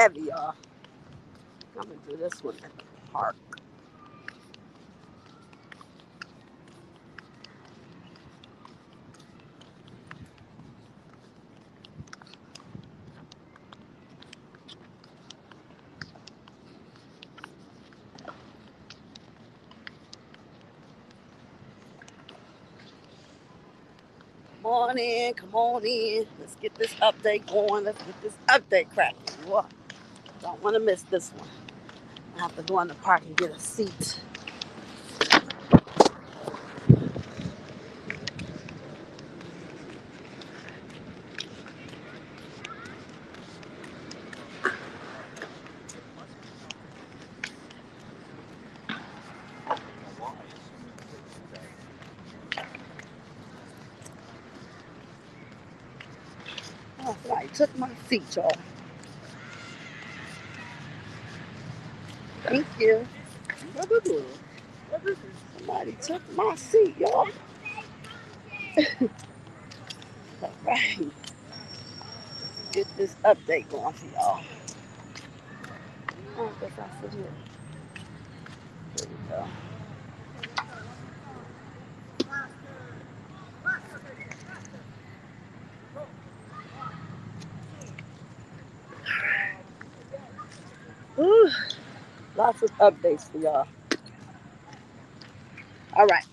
heavy, y'all. I'm gonna do this one at the park. Come on in, come on in. Let's get this update going. Let's get this update cracking. What? Don't want to miss this one. I have to go in the park and get a seat. Oh, I took my seat, y'all. Thank you. Somebody took my seat, y'all. All right. Get this update going for y'all. Oh, I guess I sit here. There we go. Whew. Lots of updates for y'all. All right.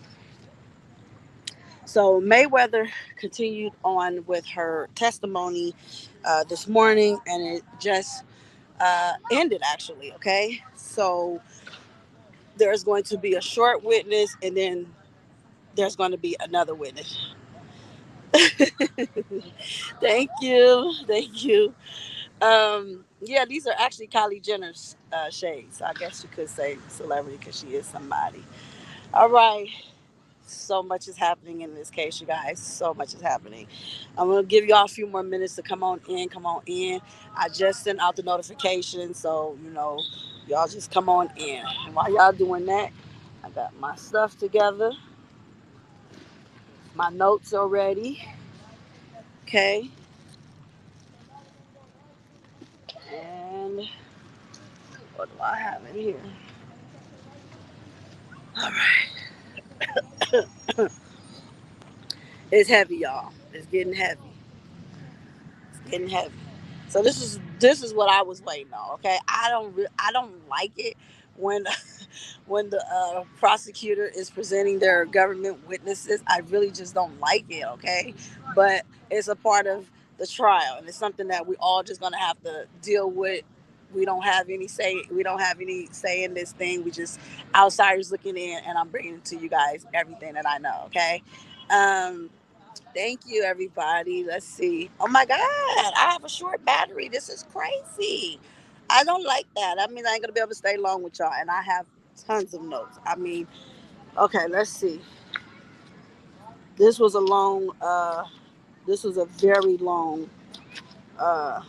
So Mayweather continued on with her testimony this morning, and it just ended actually. Okay, so there's going to be a short witness, and then there's going to be another witness. Thank you, thank you. Yeah, these are actually Kylie Jenner's shades. I guess you could say celebrity because she is somebody. All right. So much is happening in this case, you guys. So much is happening. I'm gonna give y'all a few more minutes to come on in. Come on in. I just sent out the notification, so y'all just come on in. And while y'all doing that, I got my stuff together. My notes are ready. Okay. And what do I have in here? All right. It's heavy, y'all. It's getting heavy. It's getting heavy. So this is what I was waiting on. Okay, I don't like it when when the prosecutor is presenting their government witnesses. I really just don't like it. Okay, but it's a part of the trial, and it's something that we all just gonna have to deal with. We don't have any say. We don't have any say in this thing. We just outsiders looking in, and I'm bringing to you guys everything that I know. Okay. Um, Thank you, everybody. Let's see. Oh my God, I have a short battery. This is crazy. I don't like that. I mean, I ain't gonna be able to stay long with y'all, and I have tons of notes. I mean, okay, let's see. This was a long. This was a very long. Uh,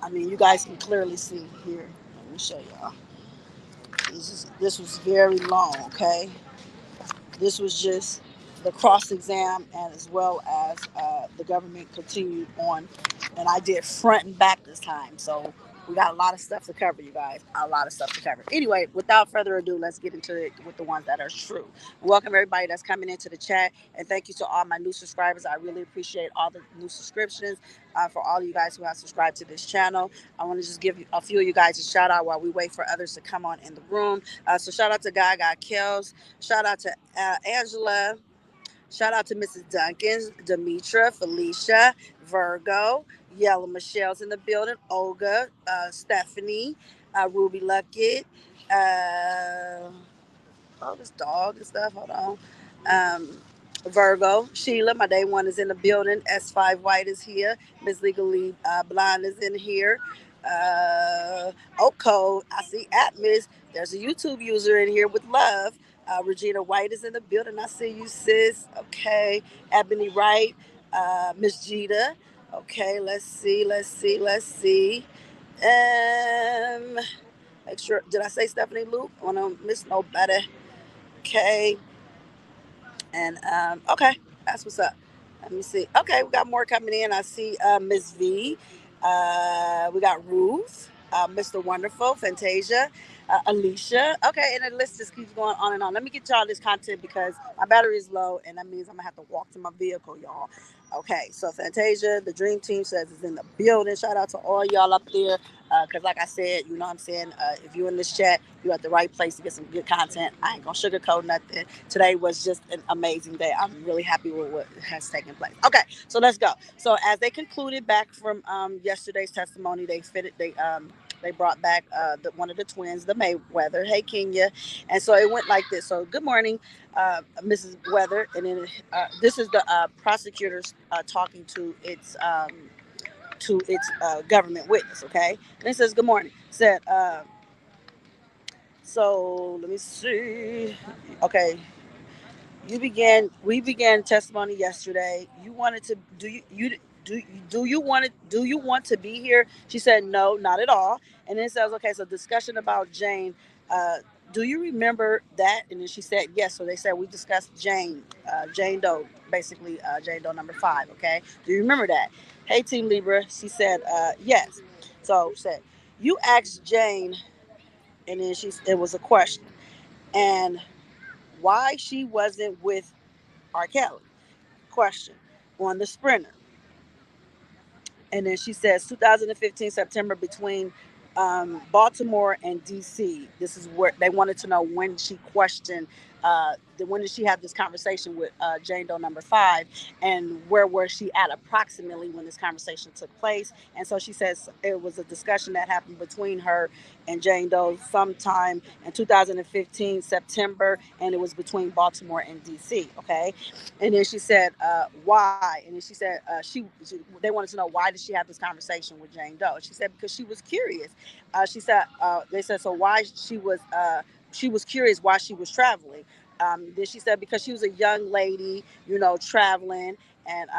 I mean, you guys can clearly see here. Let me show y'all. This was very long. Okay. This was just the cross exam, and as well as the government continued on. And I did front and back this time. So we got a lot of stuff to cover, you guys. A lot of stuff to cover. Anyway, without further ado, let's get into it with the ones that are true. Welcome, everybody that's coming into the chat. And thank you to all my new subscribers. I really appreciate all the new subscriptions. For all of you guys who have subscribed to this channel, I want to just give a few of you guys a shout out while we wait for others to come on in the room. So shout out to Gaga Kills. Shout out to Angela. Shout out to Mrs. Duncan, Demetra, Felicia, Virgo, Yellow Michelle's in the building, Olga, Stephanie, Ruby Luckett, uh, oh, this dog and stuff. Hold on. Virgo, Sheila, my day one is in the building. S5 White is here. Miss Legally Blonde is in here. Oak Code, I see Atmos. There's a YouTube user in here with love. Regina White is in the building. I see you, sis. Okay. Ebony Wright, Miss Jita. Okay, let's see. Um, Make sure, did I say Stephanie Luke? I want to miss nobody. Okay. And okay, that's what's up. Let me see. Okay, we got more coming in. I see Miss V. We got Ruth, Mr. Wonderful, Fantasia, Alicia. Okay, and the list just keeps going on and on. Let me get y'all this content because my battery is low, and that means I'm gonna have to walk to my vehicle, y'all. Okay, so Fantasia, the Dream Team says is in the building. Shout out to all y'all up there. Because, like I said, you know what I'm saying? If you're in this chat, you're at the right place to get some good content. I ain't going to sugarcoat nothing. Today was just an amazing day. I'm really happy with what has taken place. Okay, so let's go. So, as they concluded back from yesterday's testimony, they brought back one of the twins, the Mayweather. Hey, Kenya. And so it went like this. So, good morning, Mrs. Weather. And then this is the prosecutors talking to its government witness. Okay, and it says, "Good morning." Said, so let me see. Okay, we began testimony yesterday. You wanted to do you want to be here? She said no, not at all. And then it says, okay, so discussion about Jane. uh do you remember that? And then she said yes. So they said we discussed Jane Doe, basically Jane Doe number 5. Okay, do you remember that? Hey, Team Libra. She said yes. So she said you asked Jane, and then it was a question, and why she wasn't with R. Kelly. Question on the Sprinter. And then she says 2015 September between Baltimore and DC. This is where they wanted to know when she questioned. When did she have this conversation with Jane Doe number 5, and where was she at approximately when this conversation took place? And so she says it was a discussion that happened between her and Jane Doe sometime in 2015 September, and it was between Baltimore and DC. Okay, and then she said why, and then she said they wanted to know why did she have this conversation with Jane Doe. She said because she was curious. She said they said so why she was curious why she was traveling. Then she said because she was a young lady, traveling, and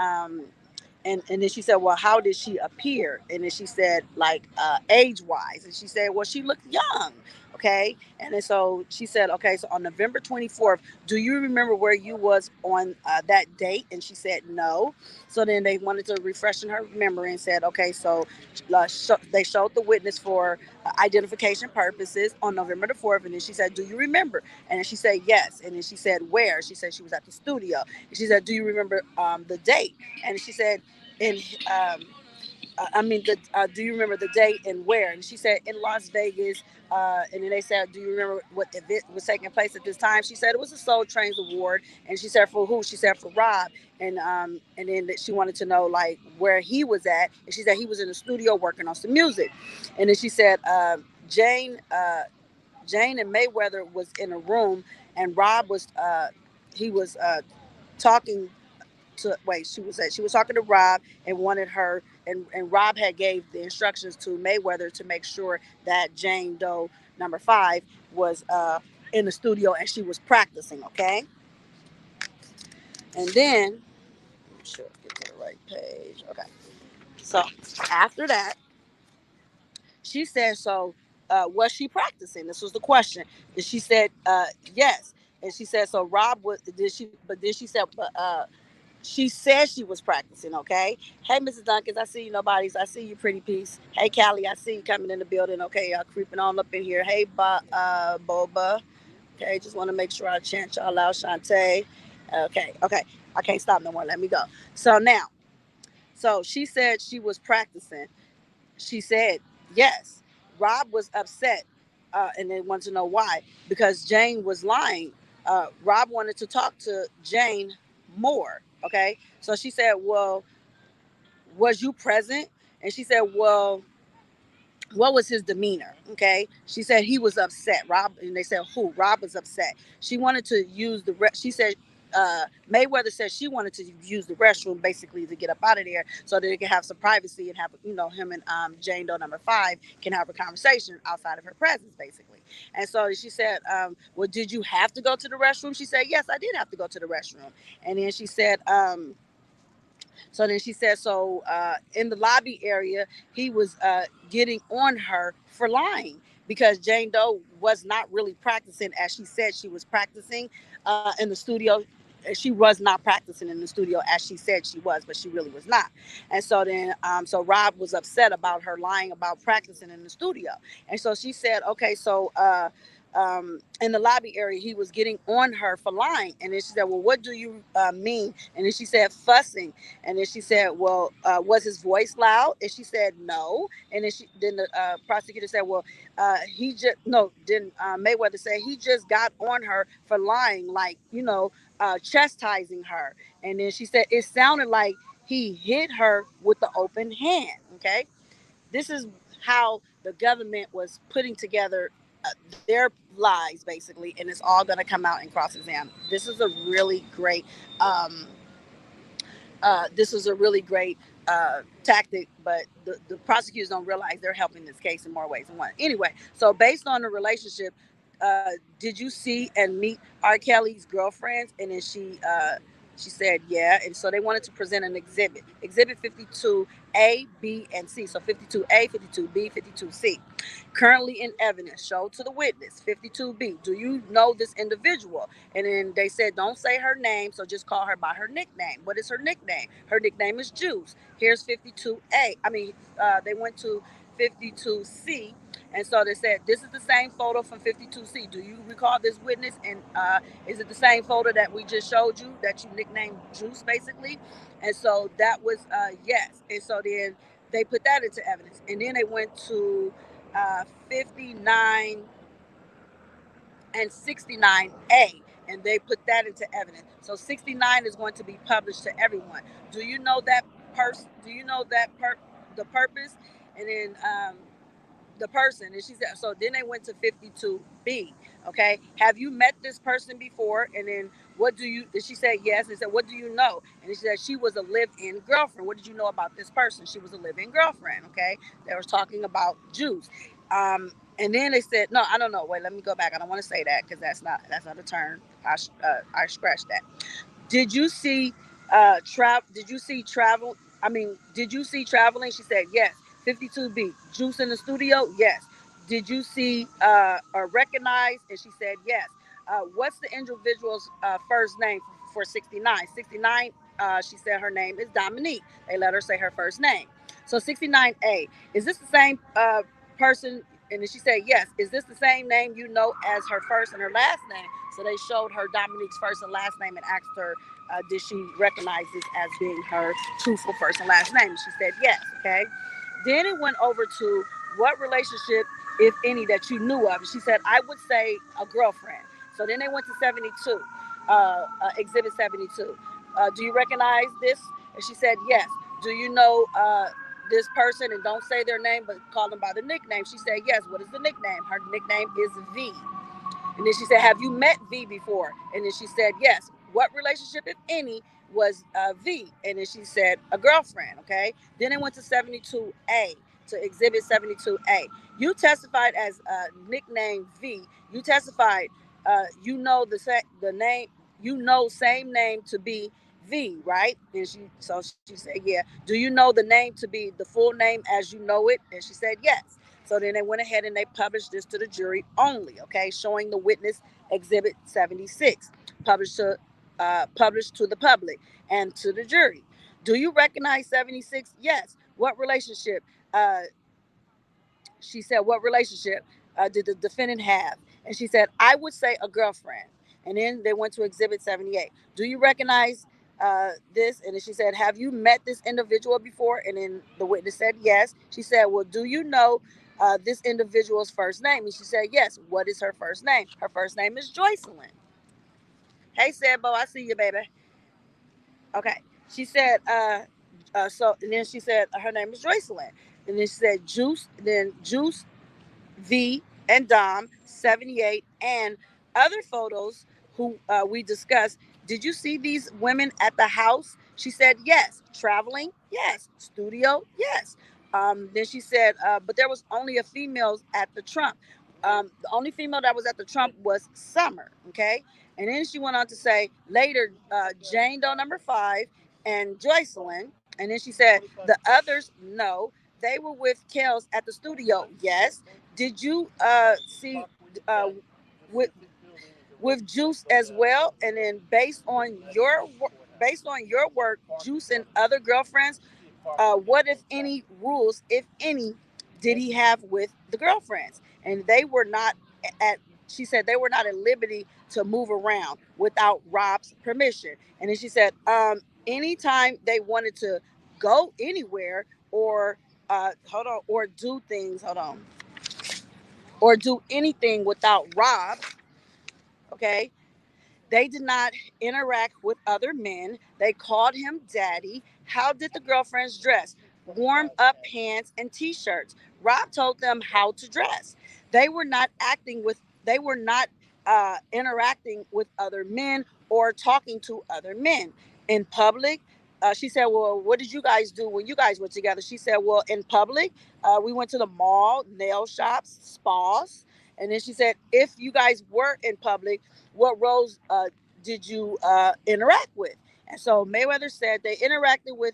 and then she said, well, how did she appear? And then she said, like, age wise. And she said, well, she looked young. Okay. And then so she said, okay, so on November 24th, do you remember where you was on that date? And she said, no. So then they wanted to refresh in her memory and said, okay, so they showed the witness for identification purposes on November the 4th. And then she said, do you remember? And then she said, yes. And then she said, where? She said she was at the studio. And she said, do you remember the date? And she said, in do you remember the date and where? And she said in Las Vegas. And then they said, do you remember what event was taking place at this time? She said it was a Soul Trains award. And she said for who? She said for Rob. And then she wanted to know like where he was at. And she said he was in the studio working on some music. And then she said Jane Jane and Mayweather was in a room, and Rob was he was talking she was talking to Rob and wanted her, and Rob had gave the instructions to Mayweather to make sure that Jane Doe number 5 was in the studio and she was practicing. Okay, and then sure get to the right page. Okay, so after that she said, so was she practicing? This was the question. And she said yes. And she said, so Rob was did she but then she said she said she was practicing. Okay. Hey, Mrs. Dunkins, I see you. Nobody's. I see you, pretty piece. Hey, Callie, I see you coming in the building. Okay, y'all creeping on up in here. Hey, Boba. Okay, just want to make sure I chant y'all out, Shantae. Okay. I can't stop no more. Let me go. So now, so she said she was practicing. She said yes. Rob was upset, and they wanted to know why, because Jane was lying. Rob wanted to talk to Jane more. Okay, so she said, well, was you present? And she said, well, what was his demeanor? Okay, she said he was upset. Rob, and they said who? Rob was upset. She wanted to use she said Mayweather said she wanted to use the restroom basically to get up out of there so that they could have some privacy and have him and Jane Doe number 5 can have a conversation outside of her presence basically. And so she said, well, did you have to go to the restroom? She said, yes, I did have to go to the restroom. And then she said, so then she said, so in the lobby area, he was getting on her for lying because Jane Doe was not really practicing as she said she was practicing in the studio. she was not practicing in the studio as she said she was, but she really was not. And so then, so Rob was upset about her lying about practicing in the studio. And so she said, okay, so in the lobby area, he was getting on her for lying. And then she said, well, what do you mean? And then she said, fussing. And then she said, well, was his voice loud? And she said, no. And then the prosecutor said, well, he just, no, then Mayweather said he just got on her for lying, like, chastising her. And then she said, it sounded like he hit her with the open hand. Okay. This is how the government was putting together their lies, basically, and it's all going to come out in cross exam. This is a really great tactic, but the prosecutors don't realize they're helping this case in more ways than one. Anyway, so based on the relationship, did you see and meet R. Kelly's girlfriends? And then she said, yeah. And so they wanted to present an exhibit 52A, B, and C. So 52A, 52B, 52C. Currently in evidence, showed to the witness. 52B, do you know this individual? And then they said, don't say her name, so just call her by her nickname. What is her nickname? Her nickname is Juice. Here's 52A. They went to 52C. And so they said, this is the same photo from 52C. Do you recall this witness? And is it the same photo that we just showed you that you nicknamed Juice, basically? And so that was yes. And so then they put that into evidence. And then they went to 59 and 69A, and they put that into evidence. So 69 is going to be published to everyone. Do you know that person? Do you know the purpose? And then the person, and she said, so then they went to 52B. Okay, have you met this person before? And then what do you, and she said yes. And said, what do you know? And she said she was a live-in girlfriend. What did you know about this person? She was a live-in girlfriend. Okay, they were talking about Jews. And then they said, no, I don't know, wait, let me go back, I don't want to say that because that's not a term. I scratched that. Did you see did you see travel? Did you see traveling? She said yes. 52B. Juice in the studio? Yes. Did you see or recognize? And she said yes. What's the individual's first name for 69? 69, she said her name is Dominique. They let her say her first name. So 69A. Is this the same person? And then she said yes. Is this the same name you know as her first and her last name? So they showed her Dominique's first and last name and asked her, did she recognize this as being her truthful first and last name? And she said yes. Okay. Then it went over to what relationship, if any, that you knew of. And she said, I would say a girlfriend. So then they went to 72, Exhibit 72. Do you recognize this? And she said yes. Do you know this person? And don't say their name, but call them by the nickname. She said yes. What is the nickname? Her nickname is V. And then she said, have you met V before? And then she said, yes. What relationship, if any, was V? And then she said, a girlfriend, okay? Then it went to 72A, to Exhibit 72A. You testified as nickname V. You testified, the name, same name to be V, right? And she said, yeah. Do you know the name to be the full name as you know it? And she said, yes. So then they went ahead and they published this to the jury only, okay, showing the witness Exhibit 76, published to the public and to the jury. Do you recognize 76? Yes. What relationship? She said, what relationship did the defendant have? And she said, I would say a girlfriend. And then they went to Exhibit 78. Do you recognize this? And then she said, have you met this individual before? And then the witness said, yes. She said, well, do you know this individual's first name? And she said, yes. What is her first name? Her first name is Joycelyn. Hey, Sebo, I see you, baby. Okay. She said, and then she said, her name is Joycelyn. And then she said, Juice, V, and Dom, 78, and other photos who we discussed. Did you see these women at the house? She said, yes. Traveling? Yes. Studio? Yes. Then she said, but there was only a female at the Trump. The only female that was at the Trump was Summer, okay? And then she went on to say, later, Jane Doe number 5 and Joycelyn. And then she said, the others, no. They were with Kels at the studio. Yes. Did you see uh, with, with Juice as well. And then based on your work, Juice and other girlfriends, what if any rules, if any, did he have with the girlfriends? And they were not at. She said they were not at liberty to move around without Rob's permission. And then she said, anytime they wanted to go anywhere or hold on, or do things, hold on, or do anything without Rob, okay, they did not interact with other men. They called him daddy. How did the girlfriends dress? Warm up pants and t-shirts. Rob told them how to dress. They were not acting with they were not interacting with other men or talking to other men in public. She said, well, what did you guys do when you guys were together? She said, well, in public, we went to the mall, nail shops, spas. And then she said, if you guys were in public, what roles did you interact with? And so Mayweather said they interacted with,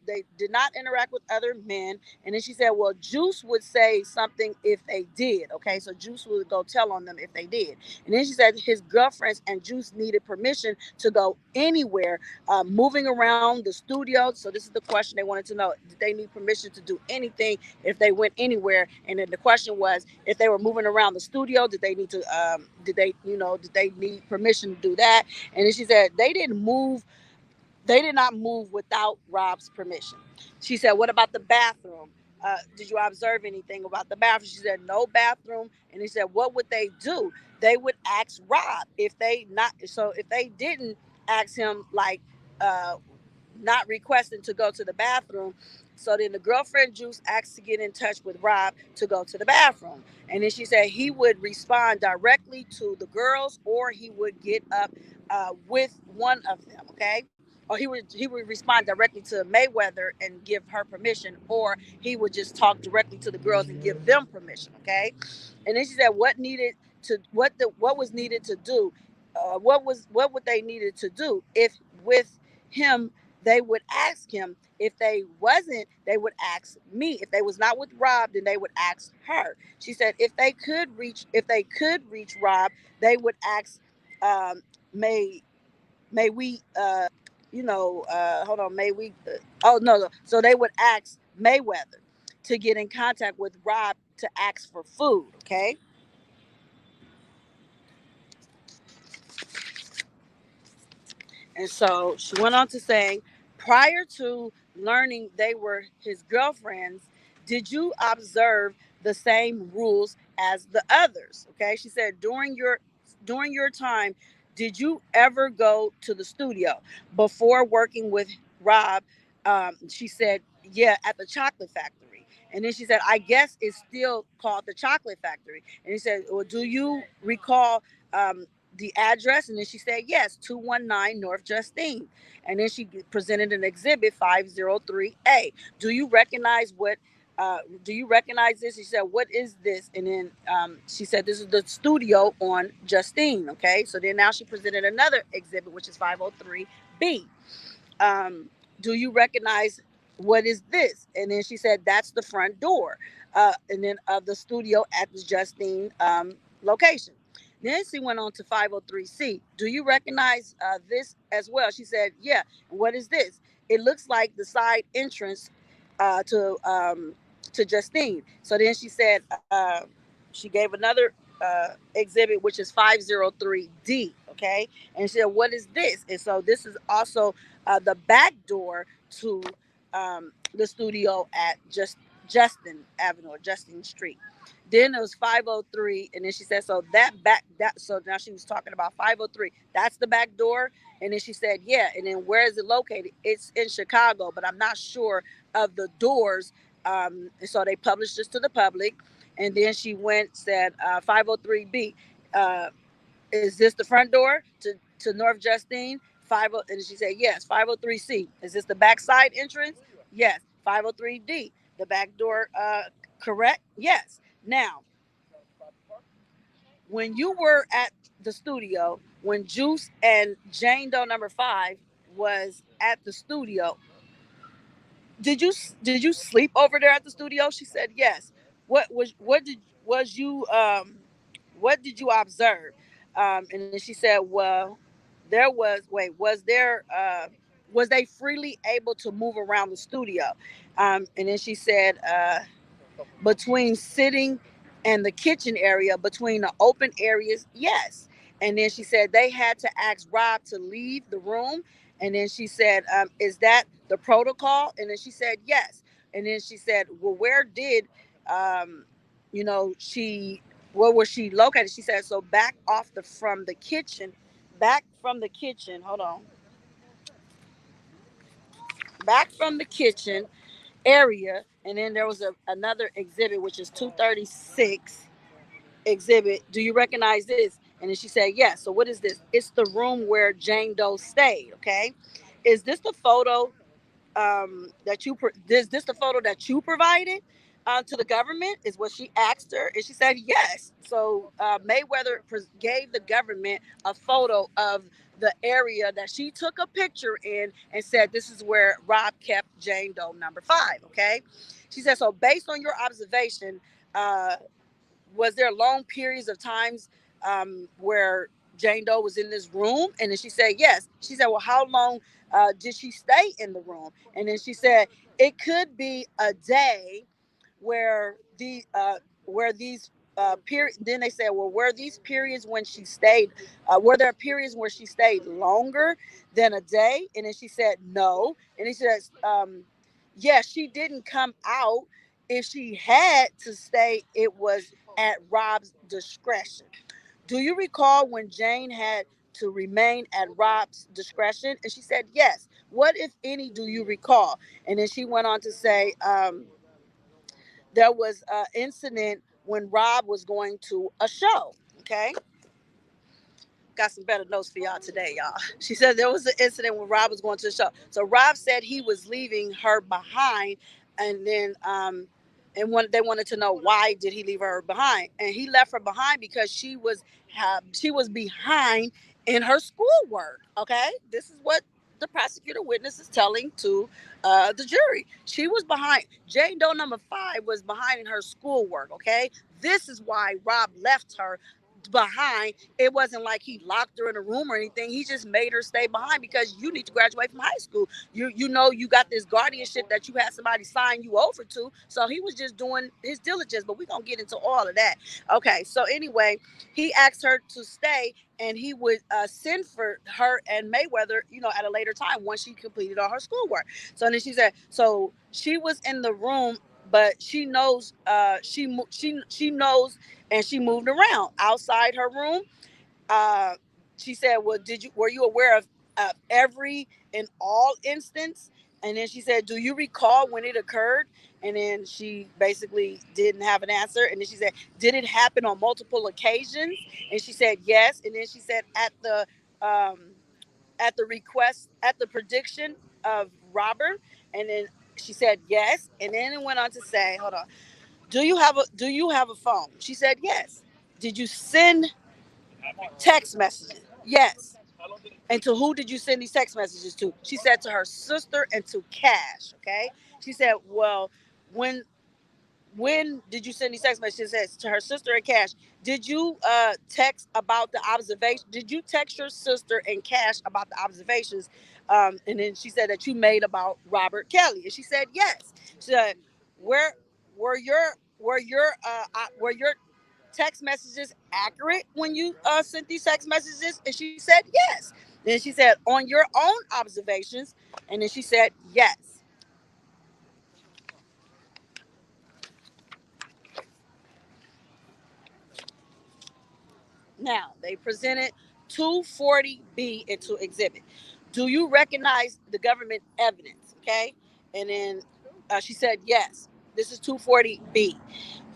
they did not interact with other men. And then she said, well, Juice would say something if they did. Okay, so Juice would go tell on them if they did. And then she said his girlfriends and Juice needed permission to go anywhere, moving around the studio. So this is the question they wanted to know: did they need permission to do anything if they went anywhere? And then the question was, if they were moving around the studio, did they need to, did they need permission to do that? And then she said they did not move without Rob's permission. She said, what about the bathroom? Did you observe anything about the bathroom? She said, no bathroom. And he said, what would they do? They would ask Rob. If they didn't ask him, like, uh, not requesting to go to the bathroom. So then the girlfriend Juice asked to get in touch with Rob to go to the bathroom. And then she said he would respond directly to the girls, or he would get up with one of them, okay? Or he would respond directly to Mayweather and give her permission, or he would just talk directly to the girls and give them permission, okay? And then she said what was needed to do, what would they needed to do if with him they would ask him. If they wasn't, they would ask me. If they was not with Rob, then they would ask her. She said if they could reach Rob, they would ask, may may we hold on, may we oh no, so they would ask Mayweather to get in contact with Rob to ask for food, okay? And so she went on to say, prior to learning they were his girlfriends, did you observe the same rules as the others? Okay. She said, during your time, did you ever go to the studio before working with Rob? She said, yeah, at the chocolate factory. And then she said, I guess it's still called the chocolate factory. And he said, well, do you recall the address? And then she said, yes, 219 North Justine. And then she presented an exhibit 503A. Do you recognize what? Do you recognize this? She said, what is this? And then she said, this is the studio on Justine. Okay. So then now she presented another exhibit, which is 503B. um, do you recognize what is this? And then she said, that's the front door. And then of the studio at the Justine location. Then she went on to 503C. Do you recognize this as well? She said, yeah. What is this? It looks like the side entrance uh, to um, to Justine. So then she said, she gave another exhibit, which is 503D. Okay. And she said, what is this? And so this is also the back door to the studio at Justin Avenue or Justin Street. Then it was 503, and then she said, so so now she was talking about 503. That's the back door. And then she said, yeah. And then where is it located? It's in Chicago, but I'm not sure of the doors. And so they published this to the public. And then she went, said, 503B. Is this the front door to North Justine? And she said, yes. 503C. Is this the backside entrance? Yes. 503D. The back door, correct? Yes. Now, when you were at the studio, when Juice and Jane Doe number 5 was at the studio, did you sleep over there at the studio? She said yes. What was what did was you what did you observe? And then she said, well, there was, wait, was they freely able to move around the studio? And then she said, between sitting and the kitchen area, between the open areas, yes. And then she said they had to ask Rob to leave the room. And then she said, is that the protocol? And then she said, yes. And then she said, well, where did, um, she, where was she located? She said, so back off from the kitchen, hold on, back from the kitchen area. And then there was another exhibit, which is 236 exhibit. Do you recognize this? And then she said, yes. So what is this? It's the room where Jane Doe stayed. Okay. Is this the photo that this the photo that you provided to the government? Is what she asked her, and she said yes. So Mayweather gave the government a photo of the area that she took a picture in and said this is where Rob kept Jane Doe number 5. Okay, she said, so based on your observation, uh, was there long periods of times where Jane Doe was in this room? And then she said, yes. She said, well, how long did she stay in the room? And then she said, it could be a day where these period. Then they said, well, were these periods when she stayed? Were there periods where she stayed longer than a day? And then she said, no. And he says, yeah, she didn't come out. If she had to stay, it was at Rob's discretion. Do you recall when Jane had to remain at Rob's discretion? And she said, yes. What, if any, do you recall? And then she went on to say, there was an incident when Rob was going to a show. Okay. Got some better notes for y'all today, y'all. She said there was an incident when Rob was going to the show. So Rob said he was leaving her behind, and then they wanted to know why did he leave her behind, and he left her behind because she was behind in her schoolwork. Okay, this is what the prosecutor witness is telling to the jury. She was behind. Jane Doe number 5 was behind in her schoolwork. Okay, this is why Rob left her behind. It wasn't like he locked her in a room or anything. He just made her stay behind because you need to graduate from high school. You got this guardianship that you had somebody sign you over to. So he was just doing his diligence. But we're gonna get into all of that. Okay. So anyway, he asked her to stay, and he would send for her and Mayweather, at a later time once she completed all her schoolwork. So then she said, so she was in the room, but she knows, she knows, and she moved around outside her room. Uh, she said, "Well, were you aware of every and all instance?" And then she said, "Do you recall when it occurred?" And then she basically didn't have an answer. And then she said, "Did it happen on multiple occasions?" And she said, "Yes." And then she said, um, at the prediction of Robert. And then she said, "Yes." And then it went on to say, "Hold on. Do you have a phone?" She said, "Yes." "Did you send text messages?" "Yes." "And to who did you send these text messages to?" She said, "To her sister and to Cash." Okay. She said, "Well, when did you send these text messages?" She says, "To her sister and Cash." "Did you text about the observation? Did you text your sister and Cash about the observations?" And then she said that you made about Robert Kelly. And she said, "Yes." She said, "Where were your text messages accurate when you sent these text messages?" And she said, "Yes." Then she said, "On your own observations?" And then she said, "Yes." Now, they presented 240B into exhibit. "Do you recognize the government evidence?" Okay. And then she said, "Yes." This is 240B.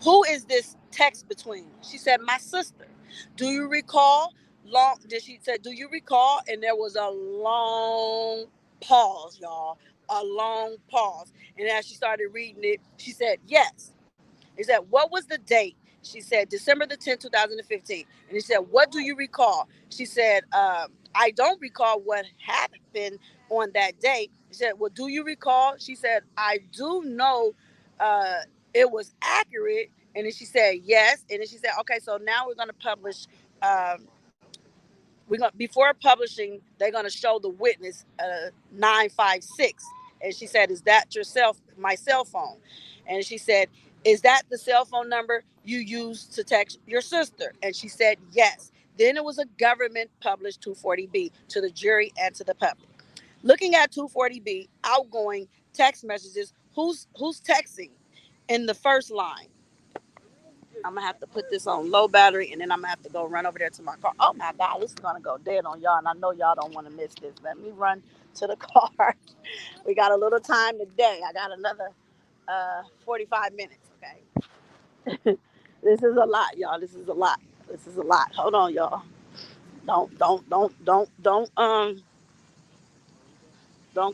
"Who is this text between?" She said, "My sister." "Do you recall long?" Did she said, "Do you recall?" And there was a long pause, y'all. A long pause. And as she started reading it, she said, "Yes." He said, "What was the date?" She said, "December the 10th, 2015. And he said, "What do you recall?" She said, "I don't recall what happened on that date." He said, "Well, do you recall?" She said, "I do know uh, it was accurate." And then she said, "Yes." And then she said, "Okay, so now we're going to publish we're gonna before publishing, they're gonna show the witness 956. And she said, "Is that yourself, my cell phone?" And she said, "Is that the cell phone number you used to text your sister?" And she said, "Yes." Then it was a government published 240B to the jury and to the public. Looking at 240B, outgoing text messages, who's texting in the first line? I'm gonna have to put this on low battery, and then I'm gonna have to go run over there to my car. Oh my God, this is gonna go dead on y'all, and I know y'all don't want to miss this. Let me run to the car. We got a little time today. I got another 45 minutes. Okay, this is a lot, y'all. This is a lot. This is a lot. Hold on, y'all. Don't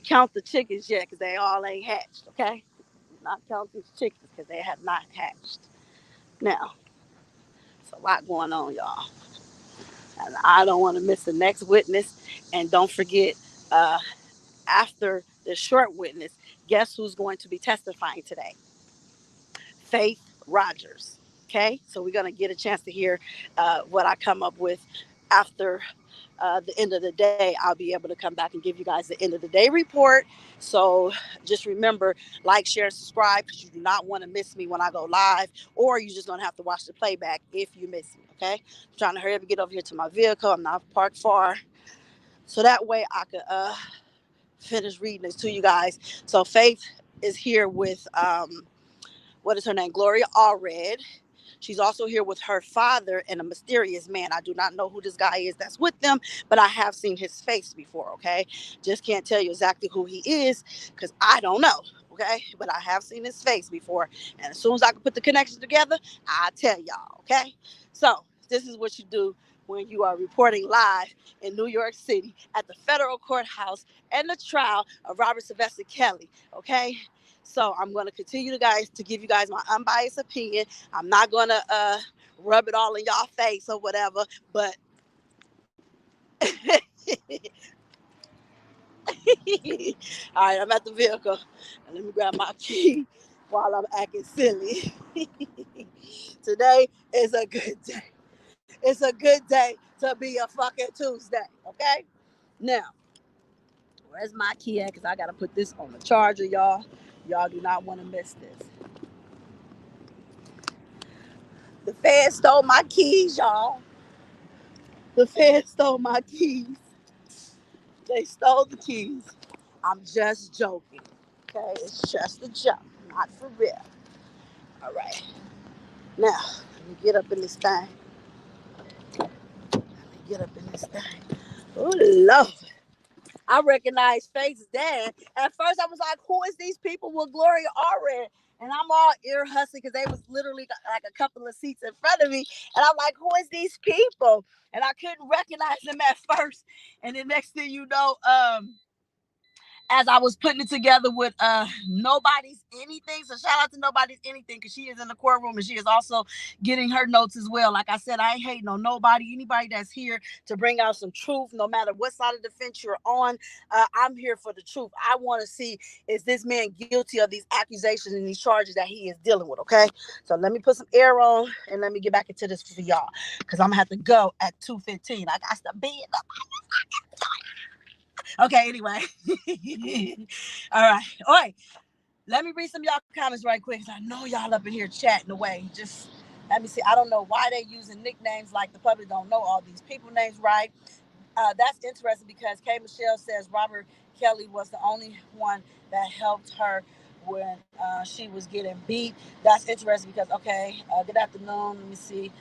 count the chickens yet, because they all ain't hatched. Okay, not count these chickens because they have not hatched. Now, it's a lot going on, y'all. And I don't want to miss the next witness. And don't forget, uh, after the short witness, guess who's going to be testifying today? Faith Rogers. Okay, so we're going to get a chance to hear what I come up with after the end of the day. I'll be able to come back and give you guys the end of the day report. So just remember, like, share, subscribe, because you do not want to miss me when I go live, or you're just going to have to watch the playback if you miss me. Okay, I'm trying to hurry up and get over here to my vehicle. I'm not parked far, so that way I could finish reading this to you guys. So Faith is here with what is her name? Gloria Allred. She's also here with her father and a mysterious man. I do not know who this guy is that's with them, but I have seen his face before, okay? Just can't tell you exactly who he is because I don't know, okay? But I have seen his face before. And as soon as I can put the connections together, I'll tell y'all, okay? So this is what you do when you are reporting live in New York City at the federal courthouse and the trial of Robert Sylvester Kelly, okay? So I'm going to continue to give you guys my unbiased opinion. I'm not going to rub it all in y'all face or whatever, but all right, I'm at the vehicle. And let me grab my key while I'm acting silly. Today is a good day. It's a good day to be a fucking Tuesday, okay? Now, where's my key at? Because I got to put this on the charger, y'all. Y'all do not want to miss this. The feds stole my keys, y'all. The feds stole my keys. They stole the keys. I'm just joking. Okay, it's just a joke, not for real. All right. Now, let me get up in this thing. Get up in this thing. Oh Lord. I recognized Faith's dad. At first, I was like, "Who is these people with Gloria Allred?" And I'm all ear hustling because they was literally like a couple of seats in front of me, and I'm like, "Who is these people?" And I couldn't recognize them at first. And the next thing you know, as I was putting it together with Nobody's Anything. So shout out to Nobody's Anything, because she is in the courtroom and she is also getting her notes as well. Like I said, I ain't hating on nobody. Anybody that's here to bring out some truth, no matter what side of the fence you're on, I'm here for the truth. I want to see, is this man guilty of these accusations and these charges that he is dealing with, okay? So let me put some air on and let me get back into this for y'all, because I'm going to have to go at 2:15. I got to be in the Okay, anyway. All right. All right. Let me read some of y'all comments right quick, because I know y'all up in here chatting away. Just let me see. I don't know why they using nicknames like the public don't know all these people names right. That's interesting because Kay Michelle says Robert Kelly was the only one that helped her when she was getting beat. That's interesting because, okay, good afternoon. Let me see.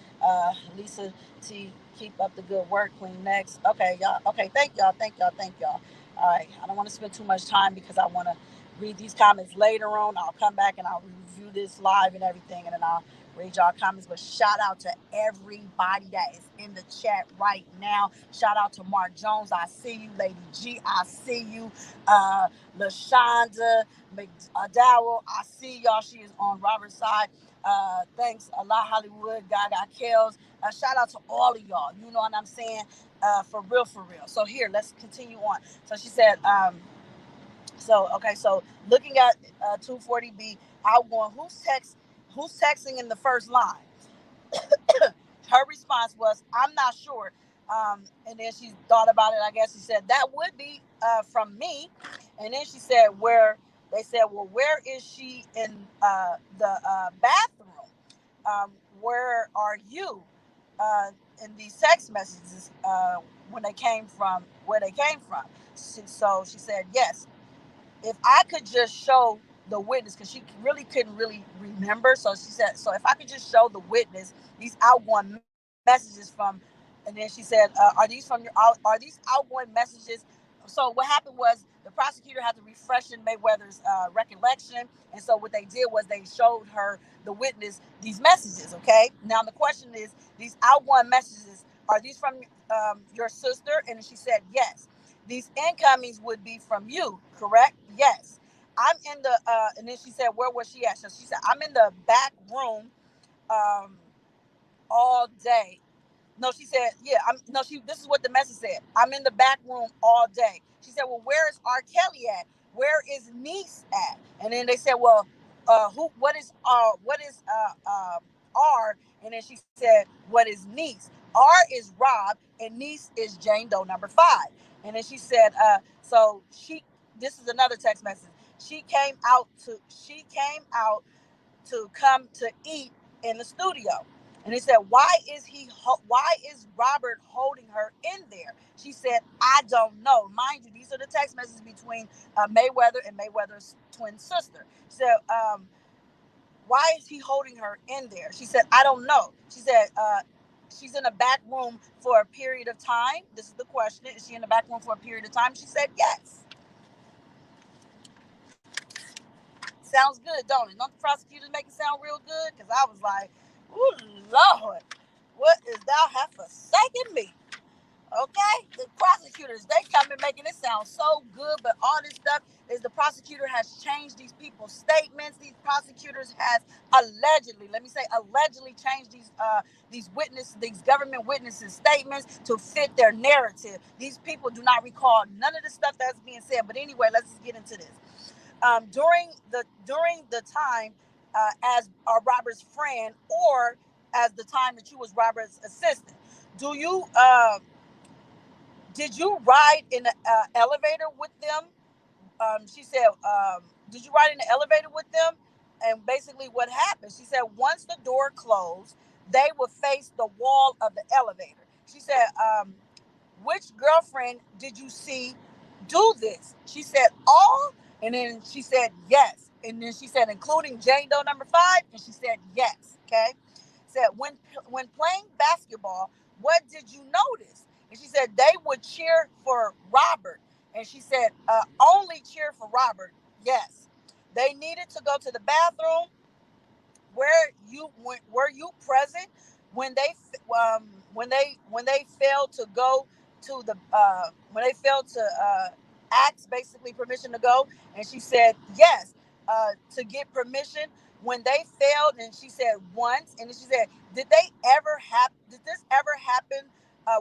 Lisa T, keep up the good work, Queen. Next. Okay, y'all. Okay, thank y'all. Thank y'all. Thank y'all. All right. I don't want to spend too much time because I want to read these comments later on. I'll come back and I'll review this live and everything, and then I'll read y'all comments. But shout out to everybody that is in the chat right now. Shout out to Mark Jones. I see you. Lady G, I see you. LaShonda McDowell, I see y'all. She is on Robert's side. Thanks a lot, Hollywood. Gaga Kells. Shout out to all of y'all. You know what I'm saying? For real, for real. So here, let's continue on. So she said, so looking at 240B outgoing, who's texting in the first line? Her response was, "I'm not sure. And then she thought about it. I guess she said that would be from me. And then she said, where they said, well, where is she in the bathroom? Um, where are you in these text messages when they came from where they came from? So she said, yes, if I could just show the witness, because she really couldn't really remember. So she said, so if I could just show the witness these outgoing messages from, and then she said, are these from your, are these outgoing messages? So what happened was the prosecutor had to refresh in Mayweather's recollection, and so what they did was they showed her, the witness, these messages. Okay, now the question is, these outgoing messages, are these from your sister? And she said yes. These incomings would be from you, correct? Yes. I'm in the and then she said, where was she at? So she said, I'm in the back room um all day. No, she said, yeah, I'm no, she this is what the message said. I'm in the back room all day. She said, well, where is R. Kelly at? Where is niece at? And then they said, well, what is R? And then she said, what is niece? R is Rob and niece is Jane Doe number five. And then she said, so she this is another text message. She came out to come to eat in the studio. And he said, why is Robert holding her in there? She said, I don't know. Mind you, these are the text messages between Mayweather and Mayweather's twin sister. She said, why is he holding her in there? She said, I don't know. She said, she's in the back room for a period of time. This is the question. Is she in the back room for a period of time? She said, yes. Sounds good, don't it? Don't the prosecutors make it sound real good? Because I was like, ooh, Lord, what is thou have forsaken me? Okay? The prosecutors, they come in making it sound so good, but all this stuff is the prosecutor has changed these people's statements. These prosecutors has allegedly, let me say allegedly, changed these government witnesses' statements to fit their narrative. These people do not recall none of the stuff that's being said. But anyway, let's just get into this. During the time as Robert's friend, or as the time that you was Robert's assistant, do you did you ride in the elevator with them? She said, did you ride in the elevator with them? And basically what happened, she said, once the door closed, they would face the wall of the elevator. She said, which girlfriend did you see do this? She said, all. And then she said, yes. And then she said, including Jane Doe number five. And she said, yes. Okay. Said, when playing basketball, what did you notice? And she said, they would cheer for Robert. And she said, only cheer for Robert. Yes. They needed to go to the bathroom. Were you present when they failed to go to the when they failed to ask basically permission to go? And she said yes, to get permission when they failed. And she said once. And then she said, did this ever happen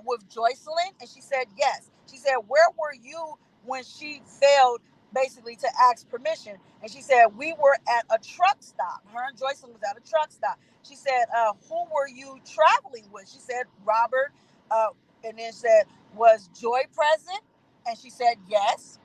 with Joycelyn? And she said yes. She said, where were you when she failed basically to ask permission? And she said, we were at a truck stop. Her and Joycelyn was at a truck stop. She said, who were you traveling with? She said, Robert. Uh, and then said, was Joy present? And she said, yes.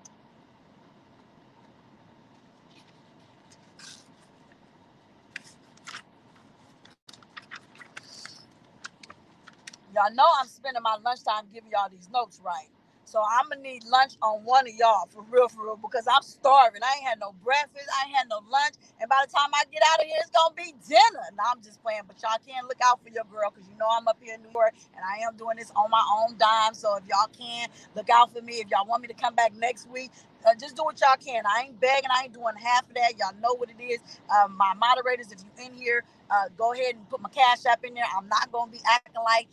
Y'all know I'm spending my lunchtime giving y'all these notes, right? So I'm gonna need lunch on one of y'all for real, because I'm starving. I ain't had no breakfast, I ain't had no lunch, and by the time I get out of here, it's gonna be dinner. Now I'm just playing, but y'all can look out for your girl, because you know I'm up here in New York, and I am doing this on my own dime. So if y'all can look out for me, if y'all want me to come back next week, just do what y'all can. I ain't begging, I ain't doing half of that. Y'all know what it is. My moderators, if you in here, go ahead and put my cash app in there. I'm not gonna be acting like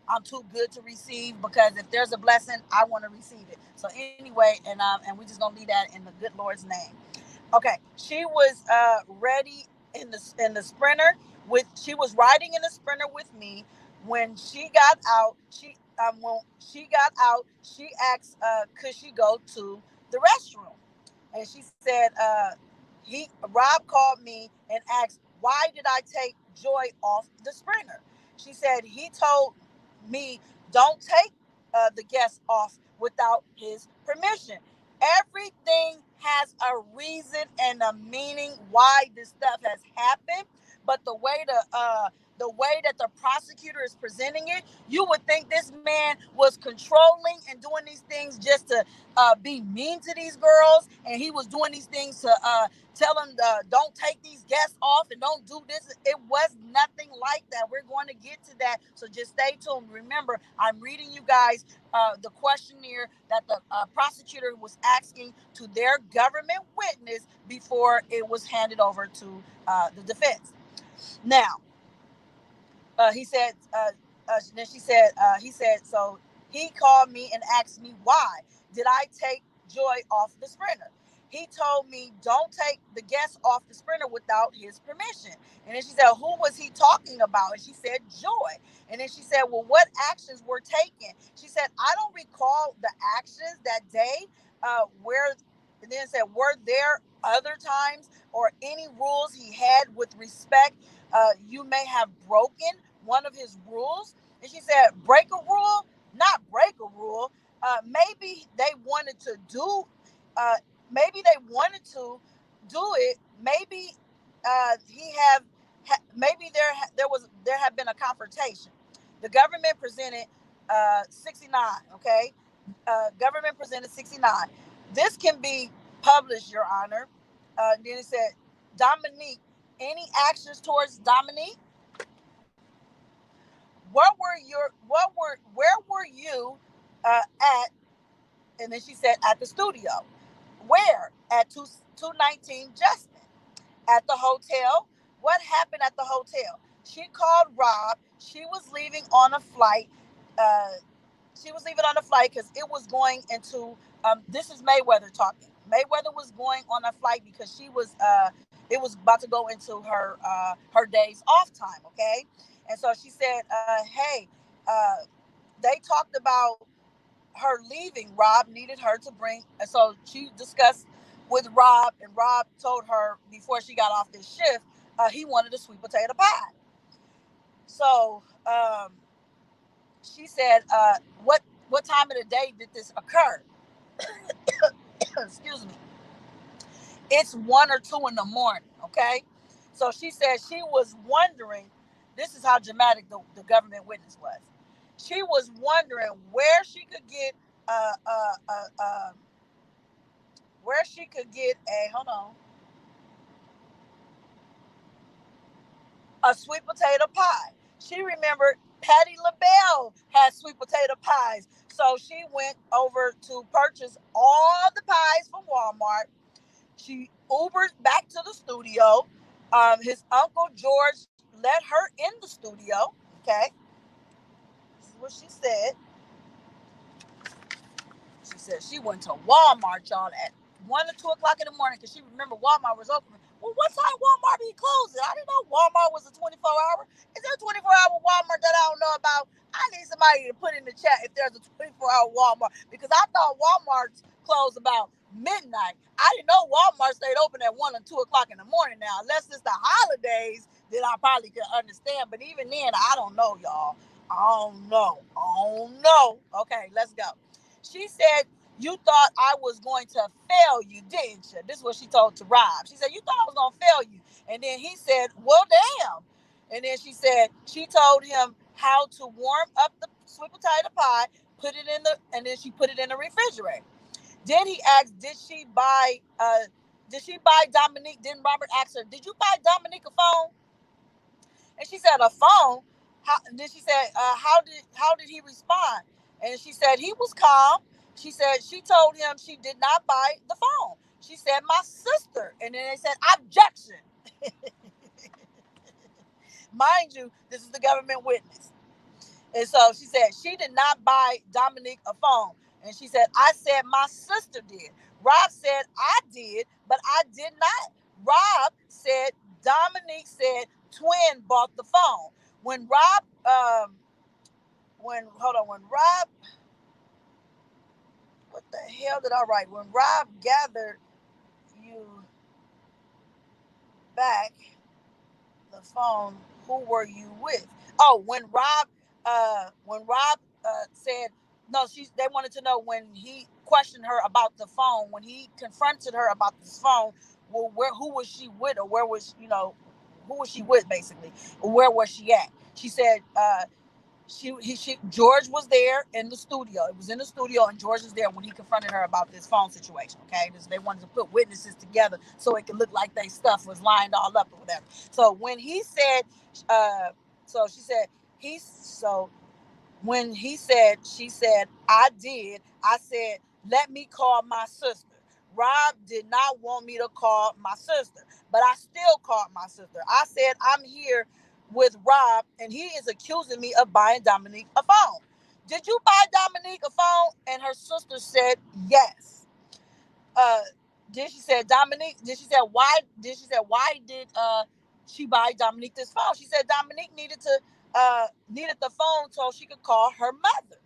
I'm too good to receive, because if there's a blessing, I want to receive it. So anyway, and we're just gonna leave that in the good Lord's name. Okay, she was ready in the sprinter with. She was riding in the sprinter with me. When she got out, she asked, could she go to the restroom? And she said, Rob called me and asked, why did I take Joy off the sprinter? She said he told me, don't take the guest off without his permission. Everything has a reason and a meaning why this stuff has happened. But the way that the prosecutor is presenting it, you would think this man was controlling and doing these things just to be mean to these girls, and he was doing these things to tell them don't take these guests off and don't do this. It was nothing like that. We're going to get to that, so just stay tuned. Remember, I'm reading you guys the questionnaire that the prosecutor was asking to their government witness before it was handed over to the defense. Now, he said, then she said, he said, so he called me and asked me why did I take Joy off the Sprinter. He told me don't take the guest off the Sprinter without his permission. And then she said, who was he talking about? And she said, Joy. And then she said, well, what actions were taken? She said, I don't recall the actions that day. Where, and then said, were there other times or any rules he had with respect you may have broken one of his rules? And she said, break a rule? Not break a rule. Maybe they wanted to do, uh, maybe they wanted to do it. Maybe he have, maybe there had been a confrontation. The government presented 69. Okay, government presented 69. This can be published, Your Honor. Then it said, Dominique, any actions towards Dominique? Where were you at? And then she said at the studio. Where? At 219 Justin. At the hotel. What happened at the hotel? She called Rob. She was leaving on a flight. Uh, she was leaving on a flight because it was going into. This is Mayweather talking. Mayweather was going on a flight because she was. It was about to go into her days off time. Okay, and so she said, "Hey, they talked about her leaving. Rob needed her to bring." And so she discussed with Rob, and Rob told her before she got off this shift, he wanted a sweet potato pie. So she said, what time of the day did this occur? Excuse me. It's 1 or 2 in the morning. Okay. So she said she was wondering. This is how dramatic the government witness was. She was wondering where she could get uh, uh, uh, uh, where she could get a hold on a sweet potato pie. She remembered Patty LaBelle had sweet potato pies, so she went over to purchase all the pies from Walmart. She Ubered back to the studio. His uncle George let her in the studio. Okay, this is what she said. She said she went to Walmart, y'all, at 1 or 2 o'clock in the morning because she remembered Walmart was open. Well, what time Walmart be closing? I didn't know Walmart was a 24 hour. Is there a 24-hour Walmart that I don't know about? I need somebody to put in the chat if there's a 24-hour Walmart because I thought Walmart's closed about midnight. I didn't know Walmart stayed open at 1 or 2 o'clock in the morning now. Unless it's the holidays, then I probably could understand. But even then, I don't know, y'all. I don't know. I don't know. Okay, let's go. She said, you thought I was going to fail you, didn't you? This is what she told to Rob. She said, you thought I was going to fail you. And then he said, well, damn. And then she said, she told him how to warm up the sweet potato pie, and then she put it in the refrigerator. Then he asked, did she buy Dominique? Then Robert asked her, did you buy Dominique a phone? And she said, a phone? How, then she said, how did he respond? And she said, he was calm. She said, she told him she did not buy the phone. She said, my sister. And then they said, objection. Mind you, this is the government witness. And so she said, she did not buy Dominique a phone. And she said, I said, my sister did. Rob said, I did, but I did not. Rob said, Dominique said, twin bought the phone. When Rob, when Rob, what the hell did I write? When Rob gathered you back the phone, who were you with? Oh, when Rob Rob said no, they wanted to know when he questioned her about the phone, when he confronted her about this phone. Well, who was she with, or where was who was she with basically, or where was she at? She said George was there in the studio. It was in the studio, and George was there when he confronted her about this phone situation. Okay, they wanted to put witnesses together so it could look like their stuff was lined all up or whatever. So when he said, so she said he so when he said, she said, I did. I said, let me call my sister. Rob did not want me to call my sister, but I still called my sister. I said, I'm here with Rob, and he is accusing me of buying Dominique a phone. Did you buy Dominique a phone? And her sister said, yes. Uh, then she said, Dominique, why did she buy Dominique this phone? She said Dominique needed the phone so she could call her mother.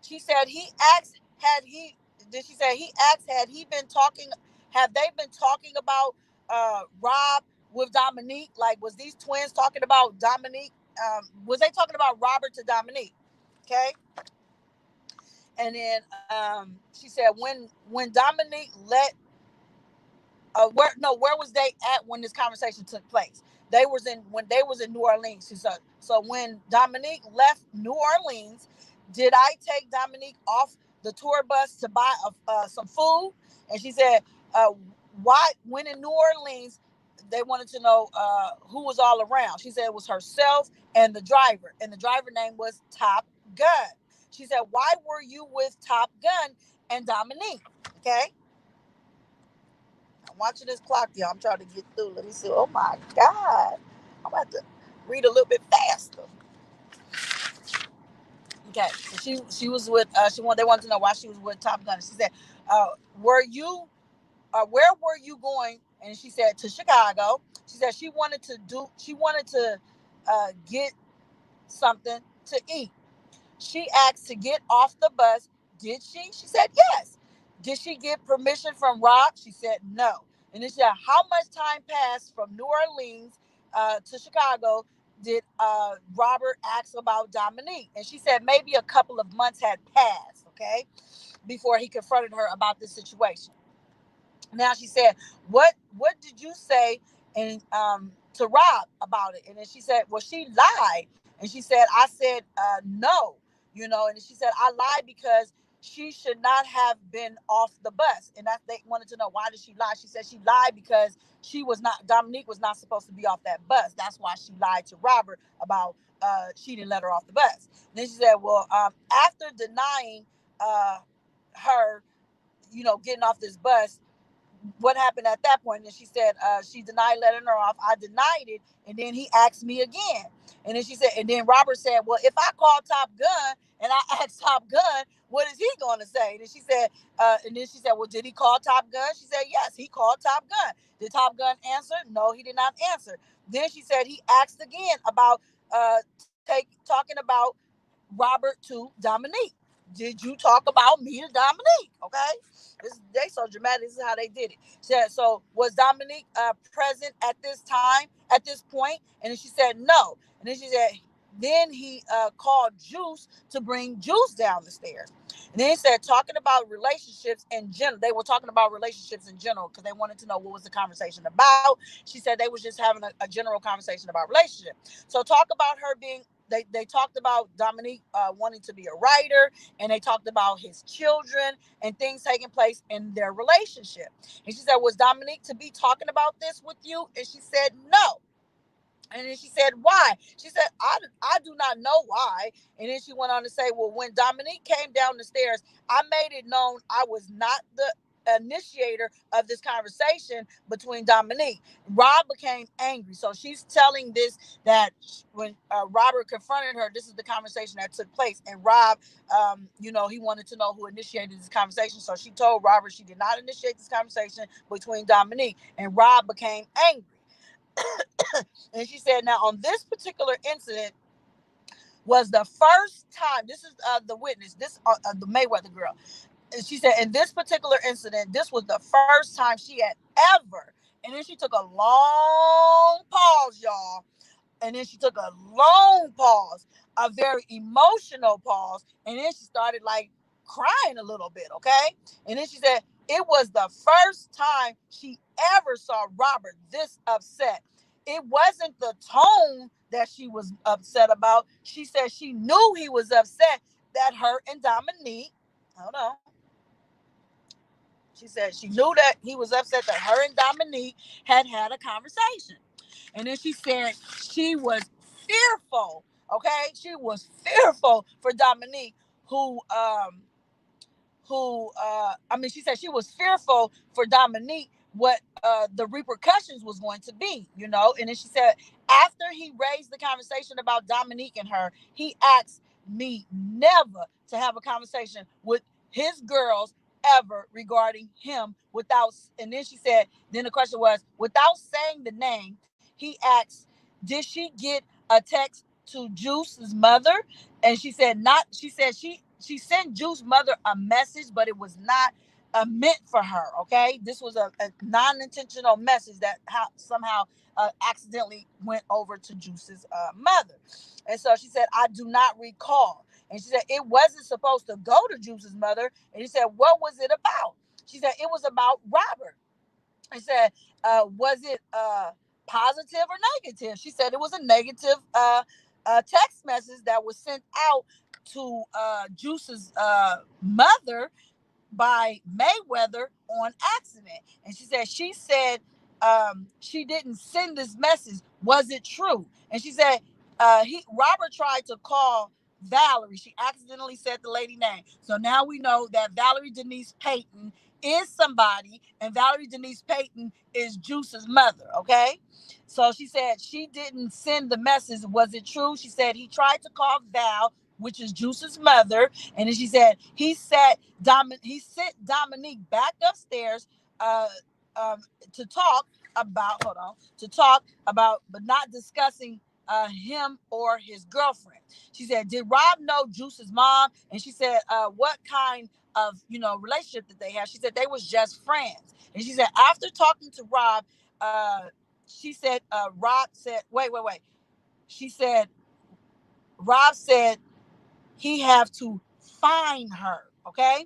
She said he asked, had he did she say he asked, had he been talking, have they been talking about Rob with Dominique? Like, was these twins talking about Dominique? Was they talking about Robert to Dominique? Okay. And then she said when Dominique let where was they at when this conversation took place? They was in New Orleans. So when Dominique left New Orleans, did I take Dominique off the tour bus to buy some food? And she said, uh, why when in New Orleans, they wanted to know who was all around. She said it was herself and the driver name was Top Gun. She said, why were you with Top Gun and Dominique? Okay. I'm watching this clock, y'all. I'm trying to get through. Let me see. Oh my God. I'm about to read a little bit faster. Okay. So she was with they wanted to know why she was with Top Gun. She said, uh, were you where were you going? And she said to Chicago. She said she wanted to get something to eat. She asked to get off the bus. Did she? She said yes. Did she get permission from Rob? She said no. And then she said, how much time passed from New Orleans to Chicago did Robert ask about Dominique? And she said maybe a couple of months had passed, okay, before he confronted her about this situation. Now she said, what did you say and to Rob about it? And then she said, well, she lied. And she said, I said no, and she said, I lied because she should not have been off the bus. And that they wanted to know, why did she lie? She said she lied because Dominique was not supposed to be off that bus. That's why she lied to Robert about she didn't let her off the bus. And then she said, well, after denying her, getting off this bus, what happened at that point? And she said she denied letting her off. I denied it, and then he asked me again. And then she said, and then Robert said, well, if I call Top Gun and I ask Top Gun, what is he going to say? And then she said, well, did he call Top Gun? She said, yes, he called Top Gun. Did Top Gun answer? No, he did not answer. Then she said he asked again about talking about Robert to Dominique. Did you talk about me to Dominique? Okay. They so dramatic. This is how they did it. So was Dominique present at this point? And then she said no. And then she said, then he called Juice to bring Juice down the stairs. And then he said, talking about relationships in general. They were talking about relationships in general because they wanted to know what was the conversation about. She said they was just having a general conversation about relationship. So talk about her being they talked about Dominique wanting to be a writer, and they talked about his children and things taking place in their relationship. And she said, was Dominique to be talking about this with you? And she said, no. And then she said, why? She said, I do not know why. And then she went on to say, well, when Dominique came down the stairs, I made it known I was not the initiator of this conversation between Dominique. Rob became angry. So she's telling this that when Robert confronted her, this is the conversation that took place. And Rob, he wanted to know who initiated this conversation. So she told Robert she did not initiate this conversation between Dominique. And Rob became angry. And she said, now on this particular incident was the first time, this is the witness, this the Mayweather girl. And she said, in this particular incident, this was the first time she had ever, and then she took a long pause, y'all, And then she took a long pause, a very emotional pause. And then she started like crying a little bit, okay? And then she said it was the first time she ever saw Robert this upset. It wasn't the tone that she was upset about. She said she knew he was upset that her and Dominique, hold on. She said she knew that he was upset that her and Dominique had a conversation. And then she said she was fearful. Okay, she was fearful for Dominique, who she said she was fearful for Dominique what the repercussions was going to be, you know. And then she said after he raised the conversation about Dominique and her, he asked me never to have a conversation with his girls ever regarding him without. And then she said, then the question was, without saying the name, he asked, did she get a text to Juice's mother? And she said not. She said she sent Juice's mother a message, but it was not meant for her. Okay, this was a non-intentional message that somehow accidentally went over to Juice's mother. And so she said, I do not recall. And she said it wasn't supposed to go to Juice's mother. And he said, what was it about? She said it was about Robert. I said, was it positive or negative? She said it was a negative text message that was sent out to Juice's mother by Mayweather on accident. And she said she didn't send this message. Was it true? And she said Robert tried to call Valerie. She accidentally said the lady name. So now we know that Valerie Denise Payton is somebody, and Valerie Denise Payton is Juice's mother. Okay. So she said she didn't send the message. Was it true? She said he tried to call Val, which is Juice's mother, and then she said he sent Dominique back upstairs uh, um, to talk about, but not discussing him or his girlfriend. She said, did Rob know Juice's mom? And she said, what kind of relationship that they have? She said they was just friends. And she said after talking to Rob, she said Rob said, wait. She said Rob said he have to find her, okay?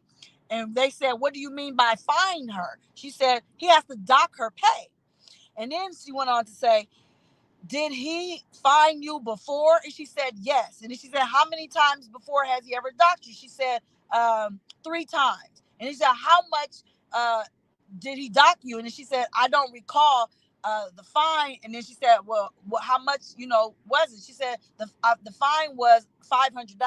And they said, what do you mean by find her? She said he has to dock her pay. And then she went on to say, did he find you before? And she said yes. And then she said, how many times before has he ever docked you? She said 3 times. And he said, how much did he dock you? And then she said, I don't recall the fine. And then she said, well, how much was it? She said the fine was $500.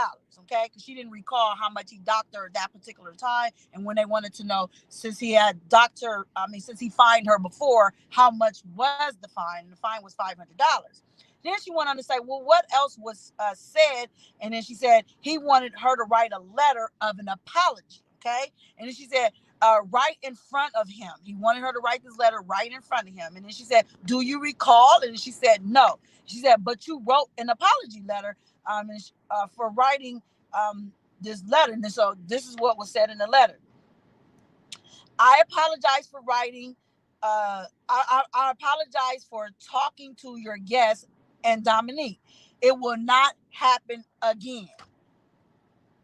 Okay, because she didn't recall how much he docked her at that particular time. And when they wanted to know, since he had docked her, since he fined her before, how much was the fine? And the fine was $500. Then she went on to say, well, what else was said? And then she said he wanted her to write a letter of an apology. Okay, and then she said, right in front of him. He wanted her to write this letter right in front of him. And then she said, do you recall? And she said, no. She said, but you wrote an apology letter for writing this letter. And so this is what was said in the letter. I apologize for writing. I apologize for talking to your guest and Dominique. It will not happen again.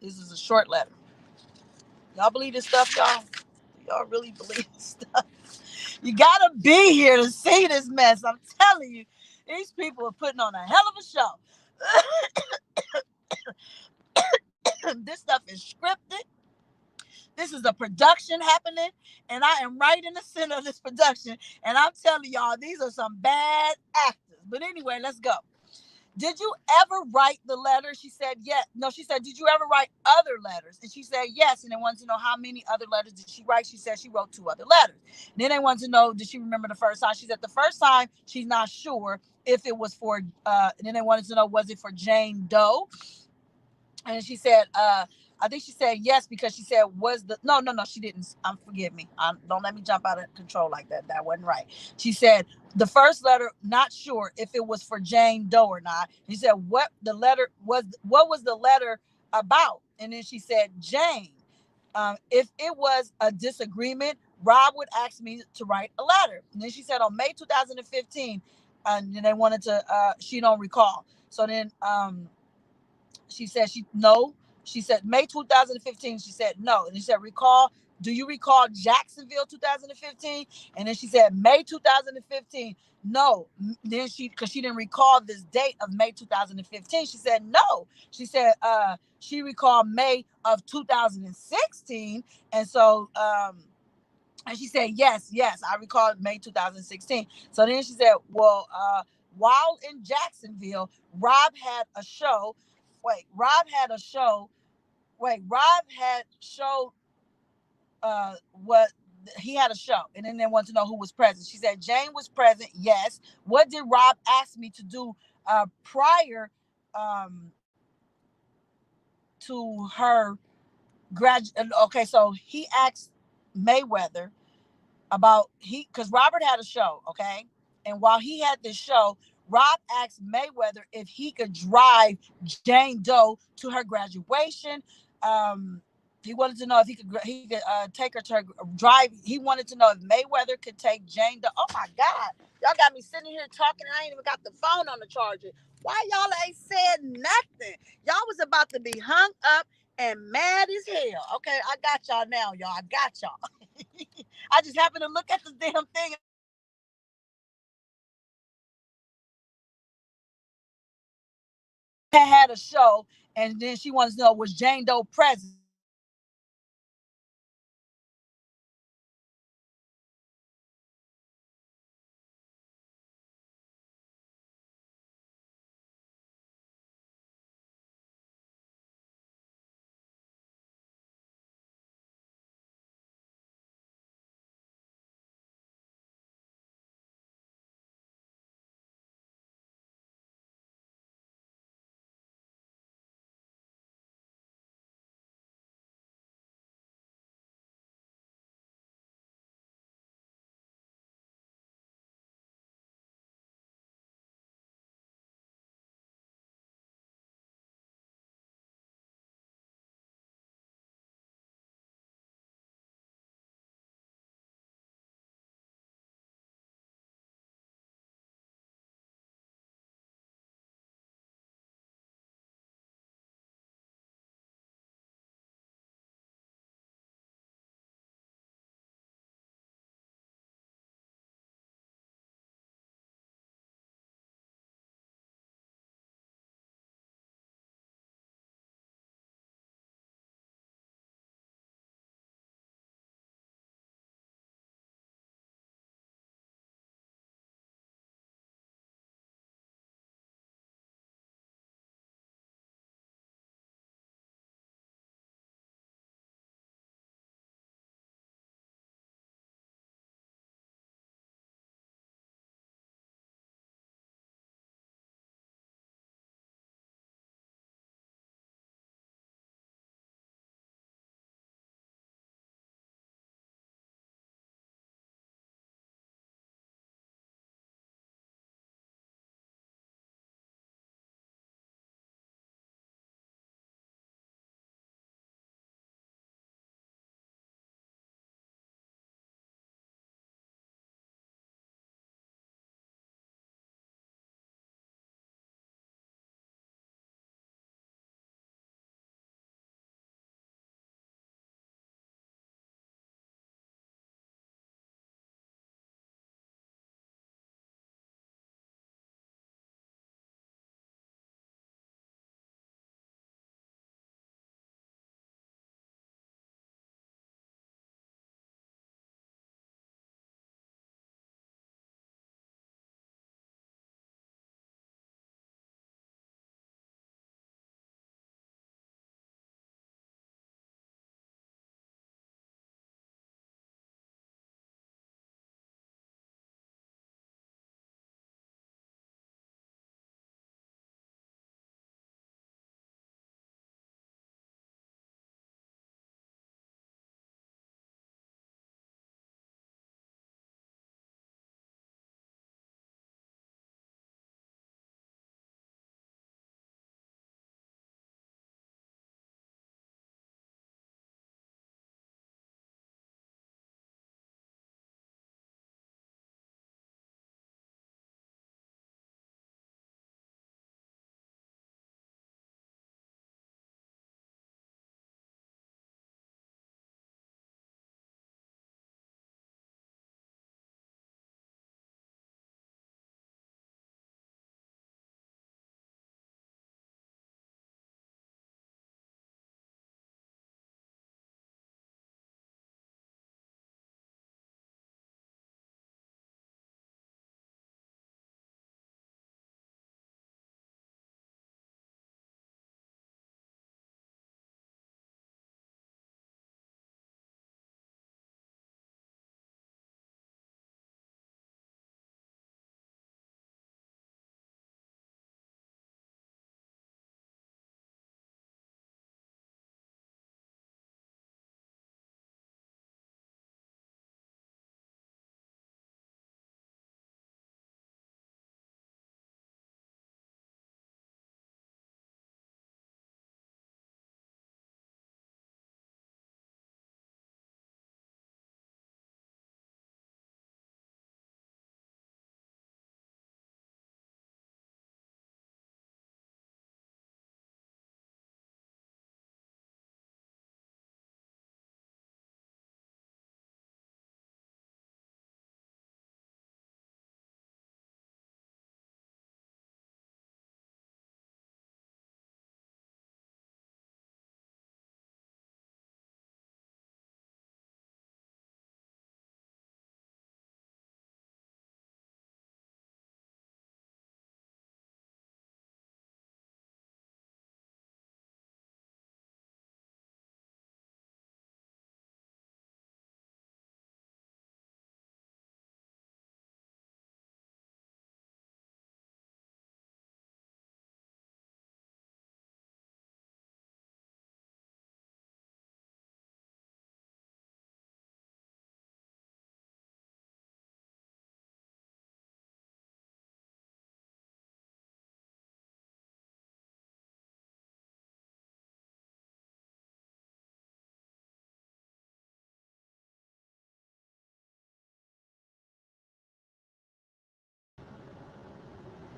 This is a short letter. Y'all believe this stuff, y'all? Y'all really believe this stuff? You gotta be here to see this mess. I'm telling you, these people are putting on a hell of a show. This stuff is scripted. This is a production happening, and I am right in the center of this production. And I'm telling y'all, these are some bad actors. But anyway, let's go. Did you ever write the letter? She said, yes. No, she said, did you ever write other letters? And she said, yes. And they wanted to know how many other letters did she write? She said she wrote 2 other letters. And then they wanted to know, did she remember the first time? She said the first time she's not sure if it was for, and then they wanted to know, was it for Jane Doe? And she said, I think she said yes, because she said no, she didn't. Forgive me. Don't let me jump out of control like that. That wasn't right. She said the first letter, not sure if it was for Jane Doe or not. She said what was the letter about? And then she said, Jane, if it was a disagreement, Rob would ask me to write a letter. And then she said on May 2015, and then they wanted to. She don't recall. So then she said she no. She said May 2015. She said no, and she said recall. Do you recall Jacksonville 2015? And then she said May 2015. No. Then because she didn't recall this date of May 2015, she said no. She said she recalled May of 2016, and so and she said yes, yes, I recall May 2016. So then she said, well, while in Jacksonville, Rob had a show. Wait, Rob had a show. Wait, Rob had showed what he had a show, and then they wanted to know who was present. She said Jane was present. Yes. What did Rob ask me to do prior um, to her grad? Okay, so he asked Mayweather about because Robert had a show, okay, and while he had this show, Rob asked Mayweather if he could drive Jane Doe to her graduation. Um, he wanted to know if he could take her to her drive. He wanted to know if Mayweather could take Jane Doe. Oh my God, y'all got me sitting here talking. I ain't even got the phone on the charger. Why y'all ain't said nothing? Y'all was about to be hung up and mad as hell. Okay, I got y'all now, y'all. I got y'all. I just happened to look at the damn thing. Had a show, and then she wants to know was Jane Doe present.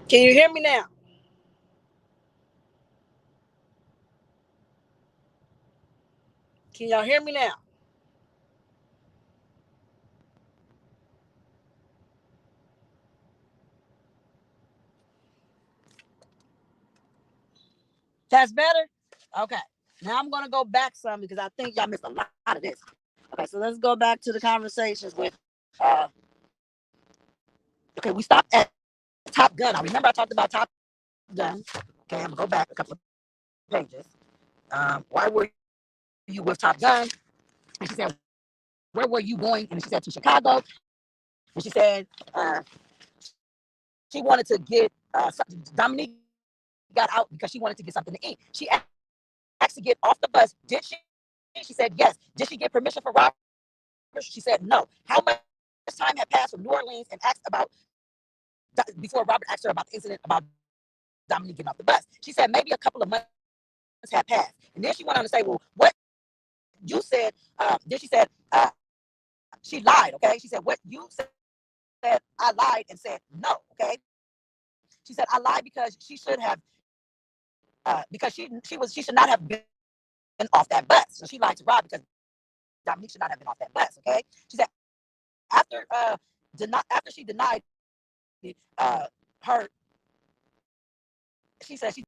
Can you hear me now? Can y'all hear me now? That's better? Okay. Now I'm gonna go back some because I think y'all missed a lot of this. Okay, so let's go back to the conversations with okay, we stopped at Top Gun. I remember I talked about Top Gun. Okay, I'm gonna go back a couple of pages. Why were you with Top Gun? And she said, where were you going? And she said to Chicago. And she said she wanted to get Dominique got out because she wanted to get something to eat. She asked to get off the bus. Did she? She said yes. Did she get permission from Robert? She said no. How much time had passed from New Orleans and asked about before Robert asked her about the incident about Dominique getting off the bus? She said maybe a couple of months had passed. And then she went on to say, well, what you said, then she said, she lied, okay? She said, what you said, I lied and said no, okay? She said, I lied because she should have, because she should not have been off that bus. So she lied to Rob because Dominique should not have been off that bus, okay? She said, after, after she denied uh, her, she said she